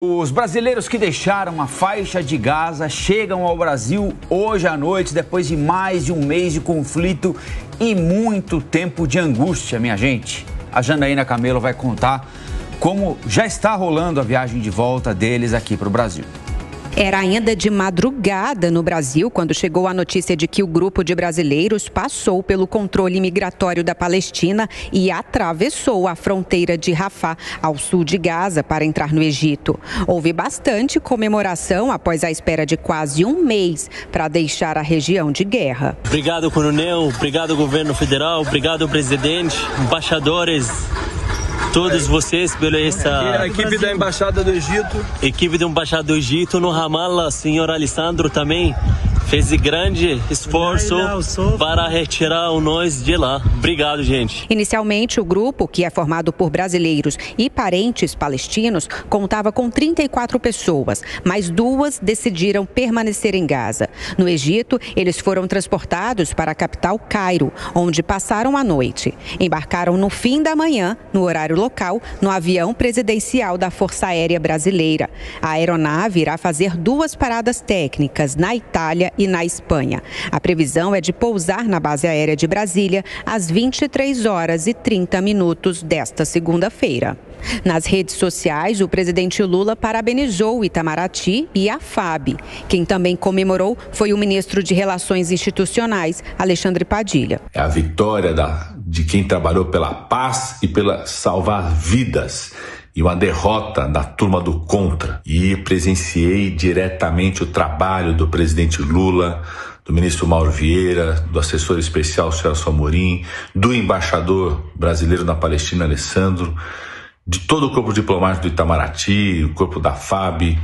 Os brasileiros que deixaram a faixa de Gaza chegam ao Brasil hoje à noite, depois de mais de um mês de conflito e muito tempo de angústia, minha gente. A Janaína Camelo vai contar como já está rolando a viagem de volta deles aqui para o Brasil. Era ainda de madrugada no Brasil quando chegou a notícia de que o grupo de brasileiros passou pelo controle migratório da Palestina e atravessou a fronteira de Rafah, ao sul de Gaza, para entrar no Egito. Houve bastante comemoração após a espera de quase um mês para deixar a região de guerra. Obrigado, coronel. Obrigado, governo federal. Obrigado, presidente, embaixadores. Todos vocês pela essa... A equipe da Embaixada do Egito. Equipe da Embaixada do Egito no Ramallah, senhor Alessandro também fez grande esforço para retirar nós de lá. Obrigado, gente. Inicialmente, o grupo, que é formado por brasileiros e parentes palestinos, contava com 34 pessoas, mas 2 decidiram permanecer em Gaza. No Egito, eles foram transportados para a capital Cairo, onde passaram a noite. Embarcaram no fim da manhã, no horário local, no avião presidencial da Força Aérea Brasileira. A aeronave irá fazer 2 paradas técnicas na Itália e na Espanha. A previsão é de pousar na base aérea de Brasília às 23h30 desta segunda-feira. Nas redes sociais, o presidente Lula parabenizou o Itamaraty e a FAB. Quem também comemorou foi o ministro de Relações Institucionais, Alexandre Padilha. É a vitória de quem trabalhou pela paz e pela salvar vidas. E uma derrota da turma do contra. E presenciei diretamente o trabalho do presidente Lula, do ministro Mauro Vieira, do assessor especial Celso Amorim, do embaixador brasileiro na Palestina, Alessandro, de todo o corpo diplomático do Itamaraty, o corpo da FAB,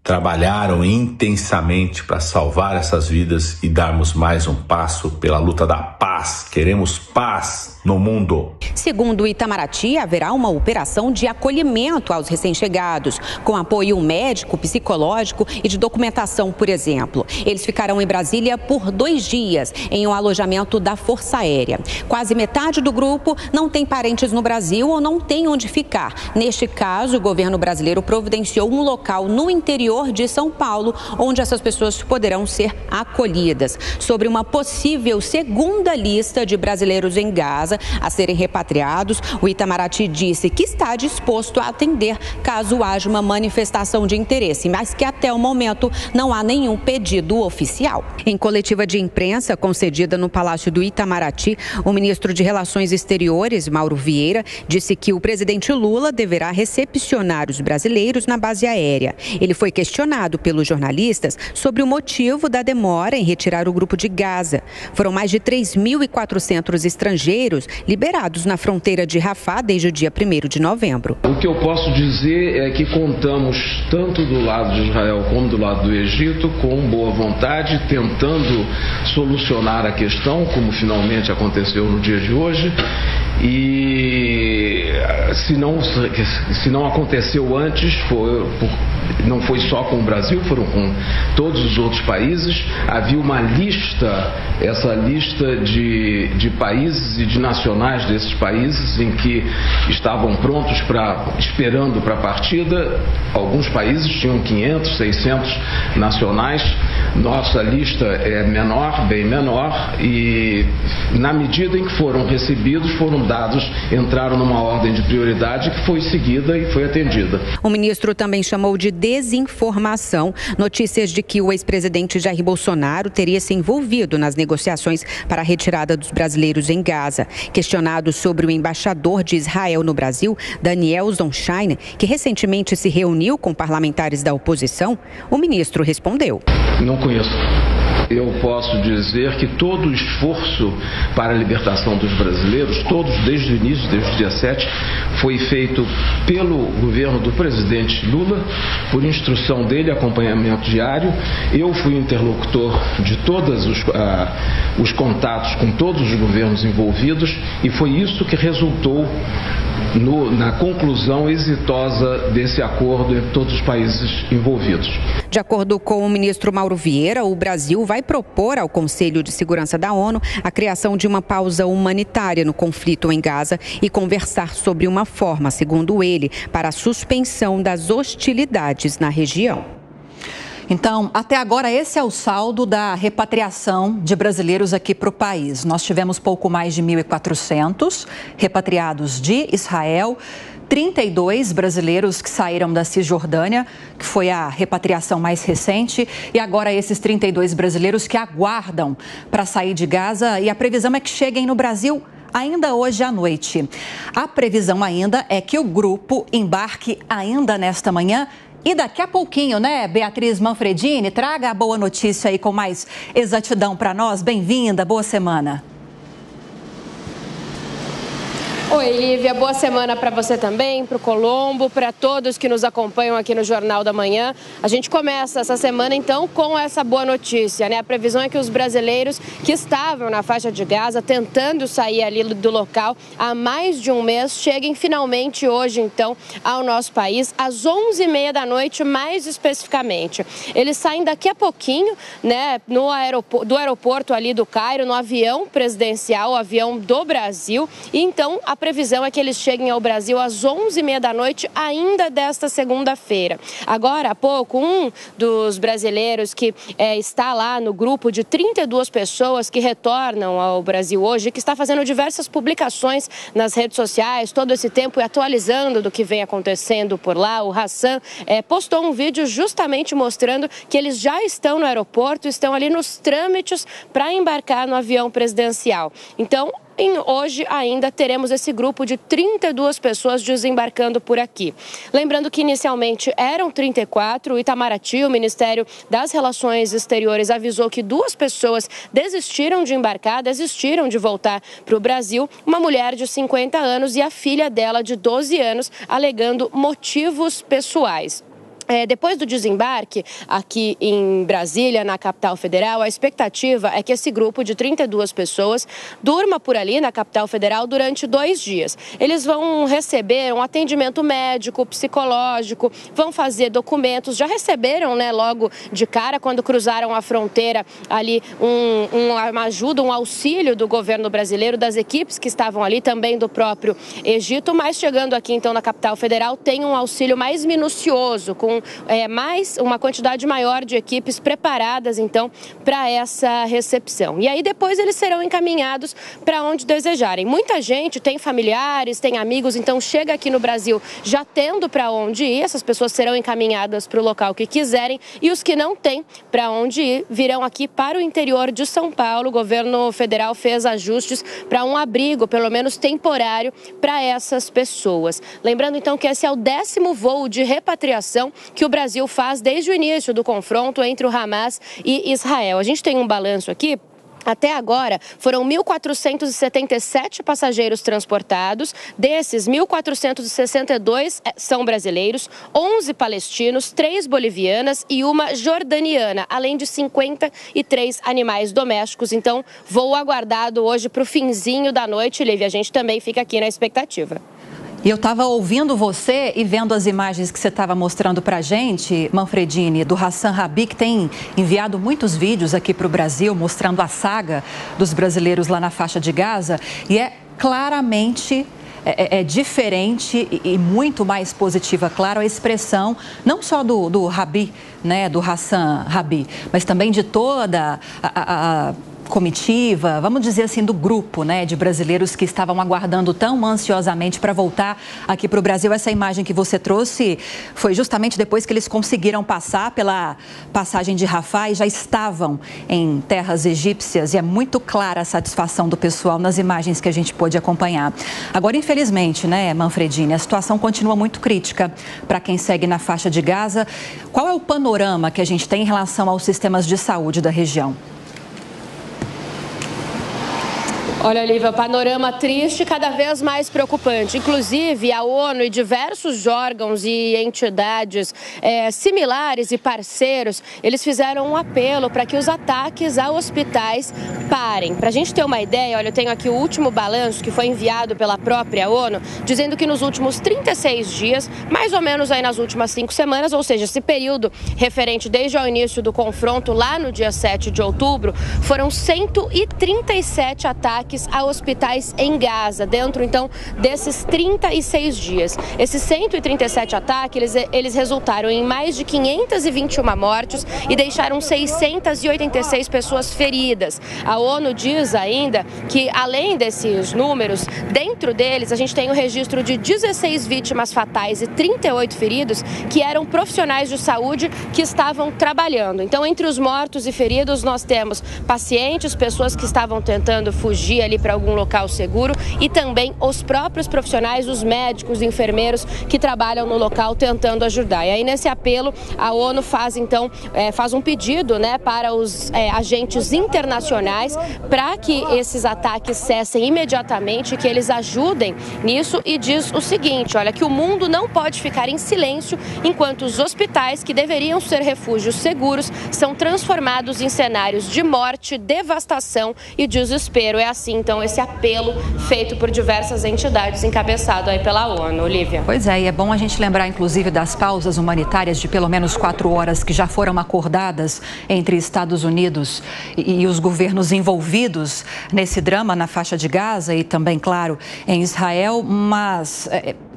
trabalharam intensamente para salvar essas vidas e darmos mais um passo pela luta da paz. Queremos paz no mundo. Segundo o Itamaraty, haverá uma operação de acolhimento aos recém-chegados, com apoio médico, psicológico e de documentação, por exemplo. Eles ficarão em Brasília por 2 dias, em um alojamento da Força Aérea. Quase metade do grupo não tem parentes no Brasil ou não tem onde ficar. Neste caso, o governo brasileiro providenciou um local no interior de São Paulo, onde essas pessoas poderão ser acolhidas. Sobre uma possível segunda lista de brasileiros em Gaza a serem repatriados, o Itamaraty disse que está disposto a atender caso haja uma manifestação de interesse, mas que até o momento não há nenhum pedido oficial. Em coletiva de imprensa concedida no Palácio do Itamaraty, o ministro de Relações Exteriores, Mauro Vieira, disse que o presidente Lula deverá recepcionar os brasileiros na base aérea. Ele foi questionado pelos jornalistas sobre o motivo da demora em retirar o grupo de Gaza. Foram mais de 3.400 estrangeiros liberados na fronteira de Rafah desde o dia 1º de novembro. O que eu posso dizer é que contamos tanto do lado de Israel como do lado do Egito com boa vontade, tentando solucionar a questão, como finalmente aconteceu no dia de hoje. E se não aconteceu antes, não foi só com o Brasil, foram com todos os outros países. Havia uma lista, essa lista de países e de nacionais desses países em que estavam prontos esperando para a partida. Alguns países tinham 500, 600 nacionais. Nossa lista é menor, bem menor, e na medida em que foram recebidos, foram dados, entraram numa ordem de prioridade que foi seguida e foi atendida. O ministro também chamou de desinformação notícias de que o ex-presidente Jair Bolsonaro teria se envolvido nas negociações para a retirada dos brasileiros em Gaza. Questionado sobre o embaixador de Israel no Brasil, Daniel Zonshine, que recentemente se reuniu com parlamentares da oposição, o ministro respondeu: Não conheço. Eu posso dizer que todo o esforço para a libertação dos brasileiros, todos desde o início, desde o dia 7, foi feito pelo governo do presidente Lula, por instrução dele, acompanhamento diário. Eu fui interlocutor de todos os contatos com todos os governos envolvidos e foi isso que resultou na conclusão exitosa desse acordo entre todos os países envolvidos. De acordo com o ministro Mauro Vieira, o Brasil vai propor ao Conselho de Segurança da ONU a criação de uma pausa humanitária no conflito em Gaza e conversar sobre uma forma, segundo ele, para a suspensão das hostilidades na região. Então, até agora, esse é o saldo da repatriação de brasileiros aqui para o país. Nós tivemos pouco mais de 1.400 repatriados de Israel, 32 brasileiros que saíram da Cisjordânia, que foi a repatriação mais recente, e agora esses 32 brasileiros que aguardam para sair de Gaza, e a previsão é que cheguem no Brasil ainda hoje à noite. A previsão ainda é que o grupo embarque ainda nesta manhã. E daqui a pouquinho, né, Beatriz Manfredini, traga a boa notícia aí com mais exatidão para nós. Bem-vinda, boa semana. Oi, Lívia, boa semana para você também, para o Colombo, para todos que nos acompanham aqui no Jornal da Manhã. A gente começa essa semana, então, com essa boa notícia, né? A previsão é que os brasileiros que estavam na faixa de Gaza, tentando sair ali do local há mais de um mês, cheguem finalmente hoje, então, ao nosso país, às 11h30 da noite, mais especificamente. Eles saem daqui a pouquinho, né, do aeroporto ali do Cairo, no avião presidencial, o avião do Brasil, e então a previsão é que eles cheguem ao Brasil às 11h30 da noite, ainda desta segunda-feira. Agora, há pouco, um dos brasileiros que está lá no grupo de 32 pessoas que retornam ao Brasil hoje, que está fazendo diversas publicações nas redes sociais, todo esse tempo e atualizando do que vem acontecendo por lá, o Hassan, postou um vídeo justamente mostrando que eles já estão no aeroporto, estão ali nos trâmites para embarcar no avião presidencial. Então, hoje ainda teremos esse grupo de 32 pessoas desembarcando por aqui. Lembrando que inicialmente eram 34, o Itamaraty, o Ministério das Relações Exteriores, avisou que 2 pessoas desistiram de embarcar, desistiram de voltar para o Brasil, uma mulher de 50 anos e a filha dela de 12 anos, alegando motivos pessoais. Depois do desembarque aqui em Brasília, na capital federal, a expectativa é que esse grupo de 32 pessoas durma por ali na capital federal durante 2 dias. Eles vão receber um atendimento médico, psicológico, vão fazer documentos, já receberam, né, logo de cara, quando cruzaram a fronteira ali, uma ajuda, um auxílio do governo brasileiro, das equipes que estavam ali, também do próprio Egito, mas chegando aqui então na capital federal tem um auxílio mais minucioso, com uma quantidade maior de equipes preparadas, então, para essa recepção. E aí depois eles serão encaminhados para onde desejarem. Muita gente tem familiares, tem amigos, então chega aqui no Brasil já tendo para onde ir. Essas pessoas serão encaminhadas para o local que quiserem e os que não têm para onde ir virão aqui para o interior de São Paulo. O governo federal fez ajustes para um abrigo, pelo menos temporário, para essas pessoas. Lembrando, então, que esse é o 10º voo de repatriação que o Brasil faz desde o início do confronto entre o Hamas e Israel. A gente tem um balanço aqui. Até agora, foram 1.477 passageiros transportados. Desses, 1.462 são brasileiros, 11 palestinos, 3 bolivianas e uma jordaniana, além de 53 animais domésticos. Então, voo aguardado hoje para o finzinho da noite, Lívia. A gente também fica aqui na expectativa. E eu estava ouvindo você e vendo as imagens que você estava mostrando para a gente, Manfredini, do Hassan Rabi, que tem enviado muitos vídeos aqui para o Brasil, mostrando a saga dos brasileiros lá na faixa de Gaza. E é claramente diferente e muito mais positiva, claro, a expressão não só do Rabi, né, do Hassan Rabi, mas também de toda a comitiva, vamos dizer assim, do grupo, né, de brasileiros que estavam aguardando tão ansiosamente para voltar aqui para o Brasil. Essa imagem que você trouxe foi justamente depois que eles conseguiram passar pela passagem de Rafah e já estavam em terras egípcias, e é muito clara a satisfação do pessoal nas imagens que a gente pôde acompanhar. Agora, infelizmente, né, Manfredini, a situação continua muito crítica para quem segue na faixa de Gaza. Qual é o panorama que a gente tem em relação aos sistemas de saúde da região? Olha, Olivia, panorama triste, cada vez mais preocupante. Inclusive, a ONU e diversos órgãos e entidades similares e parceiros, eles fizeram um apelo para que os ataques a hospitais parem. Para a gente ter uma ideia, olha, eu tenho aqui o último balanço que foi enviado pela própria ONU, dizendo que nos últimos 36 dias, mais ou menos aí nas últimas 5 semanas, ou seja, esse período referente desde o início do confronto lá no dia 7 de outubro, foram 137 ataques a hospitais em Gaza, dentro então desses 36 dias. Esses 137 ataques, eles resultaram em mais de 521 mortes e deixaram 686 pessoas feridas. A ONU diz ainda que, além desses números, dentro deles a gente tem o registro de 16 vítimas fatais e 38 feridos que eram profissionais de saúde que estavam trabalhando. Então, entre os mortos e feridos, nós temos pacientes, pessoas que estavam tentando fugir ali para algum local seguro e também os próprios profissionais, os médicos, enfermeiros que trabalham no local tentando ajudar. E aí, nesse apelo, a ONU faz então um pedido, né, para os agentes internacionais para que esses ataques cessem imediatamente, que eles ajudem nisso, e diz o seguinte: olha, que o mundo não pode ficar em silêncio enquanto os hospitais, que deveriam ser refúgios seguros, são transformados em cenários de morte, devastação e desespero. É assim, então, esse apelo feito por diversas entidades, encabeçado aí pela ONU. Olivia. Pois é, e é bom a gente lembrar, inclusive, das pausas humanitárias de pelo menos 4 horas que já foram acordadas entre Estados Unidos e os governos envolvidos nesse drama na faixa de Gaza e também, claro, em Israel, mas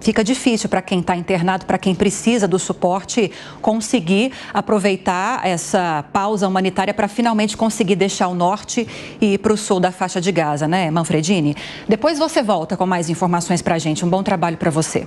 fica difícil para quem está internado, para quem precisa do suporte, conseguir aproveitar essa pausa humanitária para finalmente conseguir deixar o norte e ir para o sul da faixa de Gaza, né, Manfredini? Depois você volta com mais informações para a gente. Um bom trabalho para você.